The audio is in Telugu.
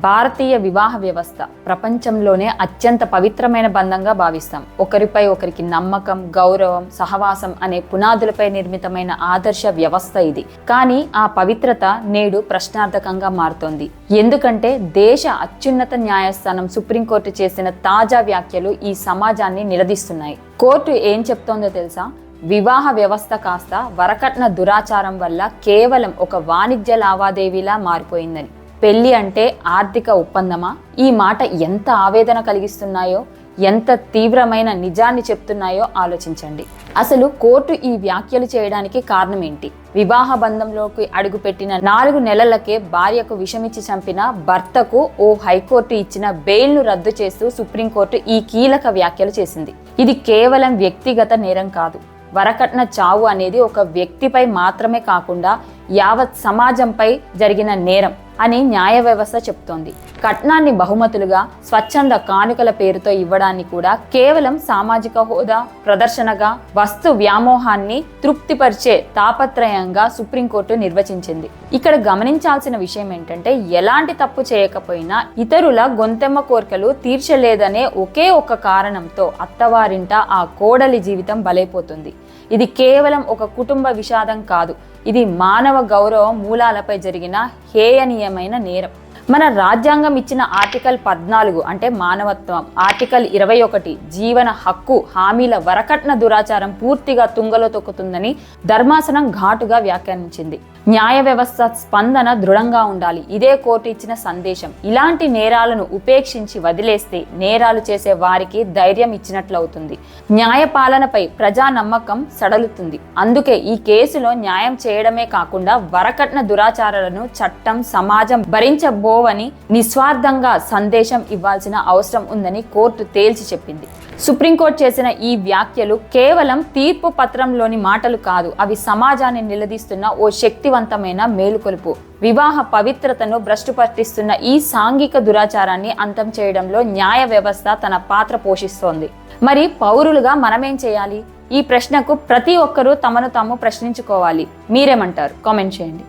భారతీయ వివాహ వ్యవస్థ ప్రపంచంలోనే అత్యంత పవిత్రమైన బంధంగా భావిస్తాం. ఒకరిపై ఒకరికి నమ్మకం, గౌరవం, సహవాసం అనే పునాదులపై నిర్మితమైన ఆదర్శ వ్యవస్థ ఇది. కానీ ఆ పవిత్రత నేడు ప్రశ్నార్థకంగా మారుతోంది. ఎందుకంటే దేశ అత్యున్నత న్యాయస్థానం సుప్రీంకోర్టు చేసిన తాజా వ్యాఖ్యలు ఈ సమాజాన్ని నిలదీస్తున్నాయి. కోర్టు ఏం చెప్తోందో తెలుసా? వివాహ వ్యవస్థ కాస్త వరకట్న దురాచారం వల్ల కేవలం ఒక వాణిజ్య లావాదేవీలా మారిపోయిందని. పెళ్లి అంటే ఆర్థిక ఒప్పందమా? ఈ మాట ఎంత ఆవేదన కలిగిస్తున్నాయో, ఎంత తీవ్రమైన నిజాన్ని చెప్తున్నాయో ఆలోచించండి. అసలు కోర్టు ఈ వ్యాఖ్యలు చేయడానికి కారణం ఏంటి? వివాహ బంధంలోకి అడుగుపెట్టిన 4 నెలలకే భార్యకు విషమిచ్చి చంపిన భర్తకు ఓ హైకోర్టు ఇచ్చిన బెయిల్ను రద్దు చేస్తూ సుప్రీంకోర్టు ఈ కీలక వ్యాఖ్యలు చేసింది. ఇది కేవలం వ్యక్తిగత నేరం కాదు. వరకట్న చావు అనేది ఒక వ్యక్తిపై మాత్రమే కాకుండా యావత్ సమాజంపై జరిగిన నేరం అని న్యాయ వ్యవస్థ చెప్తోంది. కట్నాన్ని బహుమతులుగా, స్వచ్ఛంద కానుకల పేరుతో ఇవ్వడాన్ని కూడా కేవలం సామాజిక హోదా ప్రదర్శనగా, వస్తు వ్యామోహాన్ని తృప్తిపరిచే తాపత్రయంగా సుప్రీంకోర్టు నిర్వచించింది. ఇక్కడ గమనించాల్సిన విషయం ఏంటంటే, ఎలాంటి తప్పు చేయకపోయినా ఇతరుల గొంతెమ్మ కోరికలు తీర్చలేదనే ఒకే ఒక కారణంతో అత్తవారింట ఆ కోడలి జీవితం బలైపోతుంది. ఇది కేవలం ఒక కుటుంబ విషాదం కాదు, ఇది మానవ గౌరవ మూలాలపై జరిగిన హేయనీయమైన నేరం. మన రాజ్యాంగం ఇచ్చిన ఆర్టికల్ 14 అంటే మానవత్వం, ఆర్టికల్ 21 జీవన హక్కు హామీల వరకట్న దురాచారం పూర్తిగా తుంగలో తొక్కుతుందని ధర్మాసనం ఘాటుగా వ్యాఖ్యానించింది. న్యాయ వ్యవస్థ స్పందన దృఢంగా ఉండాలి. ఇదే కోర్టు ఇచ్చిన సందేశం. ఇలాంటి నేరాలను ఉపేక్షించి వదిలేస్తే నేరాలు చేసే వారికి ధైర్యం ఇచ్చినట్లవుతుంది. న్యాయ పాలనపై ప్రజా నమ్మకం సడలుతుంది. అందుకే ఈ కేసులో న్యాయం చేయడమే కాకుండా వరకట్న దురాచారాలను చట్టం, సమాజం భరించబోవని నిస్వార్థంగా సందేశం ఇవ్వాల్సిన అవసరం ఉందని కోర్టు తేల్చి చెప్పింది. సుప్రీంకోర్టు చేసిన ఈ వ్యాఖ్యలు కేవలం తీర్పు పత్రంలోని మాటలు కాదు, అవి సమాజాన్ని నిలదీస్తున్న ఓ శక్తివంతమైన మేలుకొలుపు. వివాహ పవిత్రతను భ్రష్టు పట్టిస్తున్న ఈ సాంఘిక దురాచారాన్ని అంతం చేయడంలో న్యాయ వ్యవస్థ తన పాత్ర పోషిస్తోంది. మరి పౌరులుగా మనమేం చేయాలి? ఈ ప్రశ్నకు ప్రతి ఒక్కరూ తమను తాము ప్రశ్నించుకోవాలి. మీరేమంటారు? కామెంట్ చేయండి.